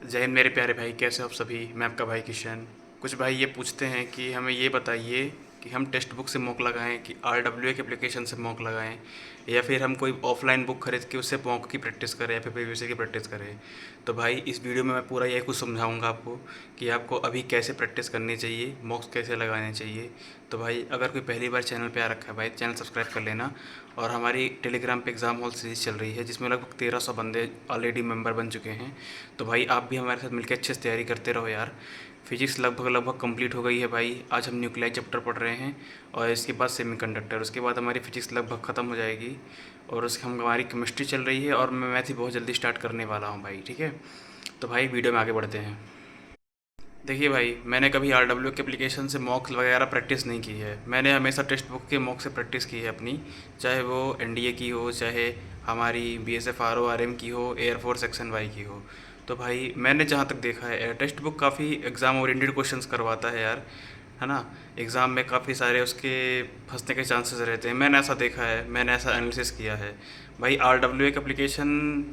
जय हिंद मेरे प्यारे भाई, कैसे हो आप सभी। मैं आपका भाई किशन। कुछ भाई ये पूछते हैं कि हमें ये बताइए कि हम टेक्स्ट बुक से मॉक लगाएं कि RWA के एप्लीकेशन से मॉक लगाएं, या फिर हम कोई ऑफलाइन बुक खरीद के उससे मॉक की प्रैक्टिस करें या फिर पीवीसी की प्रैक्टिस करें। तो भाई इस वीडियो में मैं पूरा यही कुछ समझाऊंगा आपको कि आपको अभी कैसे प्रैक्टिस करनी चाहिए, मॉक्स कैसे लगाने चाहिए। तो भाई अगर कोई पहली बार चैनल पे आ रखा है भाई, चैनल सब्सक्राइब कर लेना। और हमारी टेलीग्राम पे एग्ज़ाम हॉल सीरीज़ चल रही है जिसमें लगभग 1300 बंदे ऑलरेडी मेंबर बन चुके हैं। तो भाई आप भी हमारे साथ मिलकर अच्छे से तैयारी करते रहो यार। फिजिक्स लगभग लगभग कंप्लीट हो गई है भाई। आज हम न्यूक्लियर चैप्टर पढ़ रहे हैं और इसके बाद सेमीकंडक्टर, उसके बाद हमारी फिजिक्स लगभग ख़त्म हो जाएगी। और उसके हमारी केमिस्ट्री चल रही है और मैं मैथ ही बहुत जल्दी स्टार्ट करने वाला हूँ भाई, ठीक है। तो भाई वीडियो में आगे बढ़ते हैं। देखिए भाई, मैंने कभी RWA के एप्लीकेशन से मॉक वगैरह प्रैक्टिस नहीं की है। मैंने हमेशा टेक्स्ट बुक के मॉक से प्रैक्टिस की है अपनी, चाहे वो NDA की हो, चाहे हमारी BSF RORM की हो, एयरफोर्स सेक्शन वाई की हो। तो भाई मैंने जहाँ तक देखा है टेक्स्ट बुक काफ़ी एग्ज़ाम ओरिएंटेड क्वेश्चंस करवाता है यार, है ना। एग्ज़ाम में काफ़ी सारे उसके फंसने के चांसेस रहते हैं, मैंने ऐसा देखा है, मैंने ऐसा एनालिसिस किया है। भाई RWA का एप्लीकेशन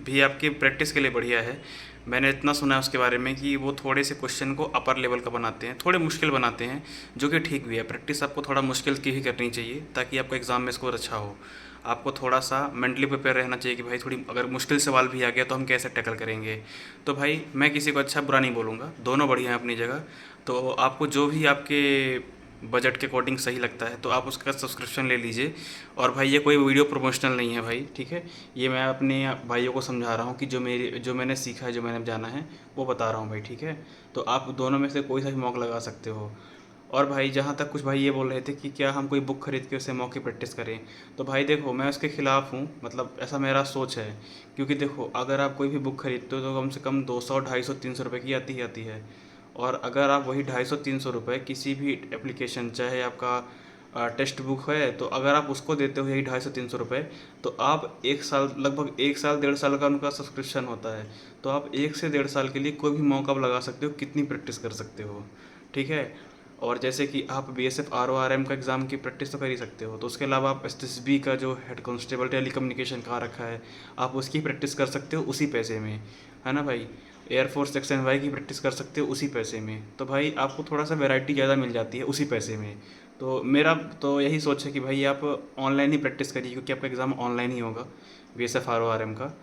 भी आपकी प्रैक्टिस के लिए बढ़िया है। मैंने इतना सुना है उसके बारे में कि वो थोड़े से क्वेश्चन को अपर लेवल का बनाते हैं, थोड़े मुश्किल बनाते हैं, जो कि ठीक भी है। प्रैक्टिस आपको थोड़ा मुश्किल की ही करनी चाहिए ताकि आपका एग्ज़ाम में स्कोर अच्छा हो। आपको थोड़ा सा मेंटली प्रिपेयर रहना चाहिए कि भाई थोड़ी अगर मुश्किल सवाल भी आ गया तो हम कैसे टैकल करेंगे। तो भाई मैं किसी को अच्छा बुरा नहीं बोलूँगा, दोनों बढ़िया हैं अपनी जगह। तो आपको जो भी आपके बजट के अकॉर्डिंग सही लगता है तो आप उसका सब्सक्रिप्शन ले लीजिए। और भाई ये कोई वीडियो प्रमोशनल नहीं है भाई, ठीक है। ये मैं अपने भाइयों को समझा रहा हूँ कि जो मैंने सीखा है, जो मैंने जाना है वो बता रहा हूँ भाई, ठीक है। तो आप दोनों में से कोई सा भी मॉक लगा सकते हो। और भाई जहाँ तक कुछ भाई ये बोल रहे थे कि क्या हम कोई बुक खरीद के उससे मॉक की प्रैक्टिस करें, तो भाई देखो मैं उसके ख़िलाफ़ हूँ, मतलब ऐसा मेरा सोच है। क्योंकि देखो अगर आप कोई भी बुक खरीदते हो तो कम से कम 200, 250, 300 रुपये की आती ही आती है। और अगर आप वही 250-300 रुपये किसी भी एप्लीकेशन, चाहे आपका टेक्स्ट बुक है, तो अगर आप उसको देते हो यही 250-300 रुपये, तो आप एक साल, लगभग एक साल 1.5 साल का उनका सब्सक्रिप्शन होता है। तो आप 1 से 1.5 साल के लिए कोई भी मौका लगा सकते हो, कितनी प्रैक्टिस कर सकते हो, ठीक है। और जैसे कि आप BSF RORM का एग्ज़ाम की प्रैक्टिस तो कर ही सकते हो, तो उसके अलावा आप SSB का जो हेड कांस्टेबल टेली कम्युनिकेशन का रखा है, आप उसकी प्रैक्टिस कर सकते हो उसी पैसे में, है ना भाई। एयरफोर्स सेक्शन वाई की प्रैक्टिस कर सकते हो उसी पैसे में। तो भाई आपको थोड़ा सा वैरायटी ज़्यादा मिल जाती है उसी पैसे में। तो मेरा तो यही सोच है कि भाई आप ऑनलाइन ही प्रैक्टिस करिए, क्योंकि आपका एग्ज़ाम ऑनलाइन ही होगा BSF RORM का।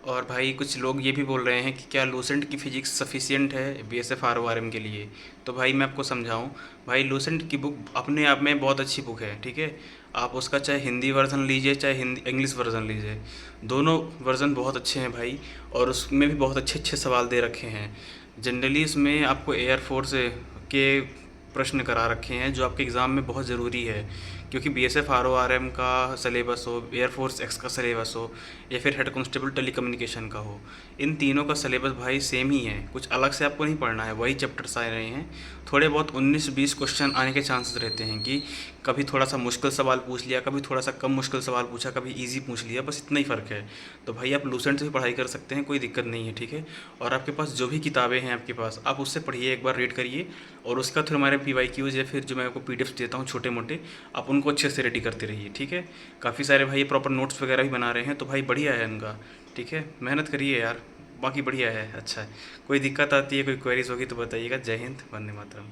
और भाई कुछ लोग ये भी बोल रहे हैं कि क्या लूसेंट की फ़िज़िक्स सफिशिएंट है BSF RORM के लिए। तो भाई मैं आपको समझाऊं, भाई लूसेंट की बुक अपने आप में बहुत अच्छी बुक है, ठीक है। आप उसका चाहे हिंदी वर्ज़न लीजिए चाहे हिंदी इंग्लिश वर्ज़न लीजिए, दोनों वर्ज़न बहुत अच्छे हैं भाई। और उसमें भी बहुत अच्छे अच्छे सवाल दे रखे हैं। जनरली इसमें आपको एयरफोर्स के प्रश्न करा रखे हैं जो आपके एग्ज़ाम में बहुत ज़रूरी है। क्योंकि BSF RORM का सिलेबस हो, एयरफोर्स एक्स का सिलेबस हो, या फिर हेड कांस्टेबल टेली कम्युनिकेशन का हो, इन तीनों का सिलेबस भाई सेम ही है, कुछ अलग से आपको नहीं पढ़ना है, वही चैप्टर्स आ रहे हैं। थोड़े बहुत 19-20 क्वेश्चन आने के चांसेस रहते हैं कि कभी थोड़ा सा मुश्किल सवाल पूछ लिया, कभी थोड़ा सा कम मुश्किल सवाल पूछा, कभी इजी पूछ लिया, बस इतना ही फ़र्क है। तो भाई आप लूसेंट से भी पढ़ाई कर सकते हैं, कोई दिक्कत नहीं है, ठीक है। और आपके पास जो भी किताबें हैं आपके पास, आप उससे पढ़िए, एक बार रीड करिए। और उसका फिर हमारे PYQs या फिर जो मैं आपको PDFs देता हूँ छोटे मोटे, आप उनको अच्छे से रेडी करते रहिए, ठीक है। काफ़ी सारे भाई प्रॉपर नोट्स वगैरह भी बना रहे हैं, तो भाई बढ़िया है उनका, ठीक है। मेहनत करिए यार, बाकी बढ़िया है, अच्छा है। कोई दिक्कत आती है, कोई क्वेरीज होगी तो बताइएगा। जय हिंद, वंदे मातरम।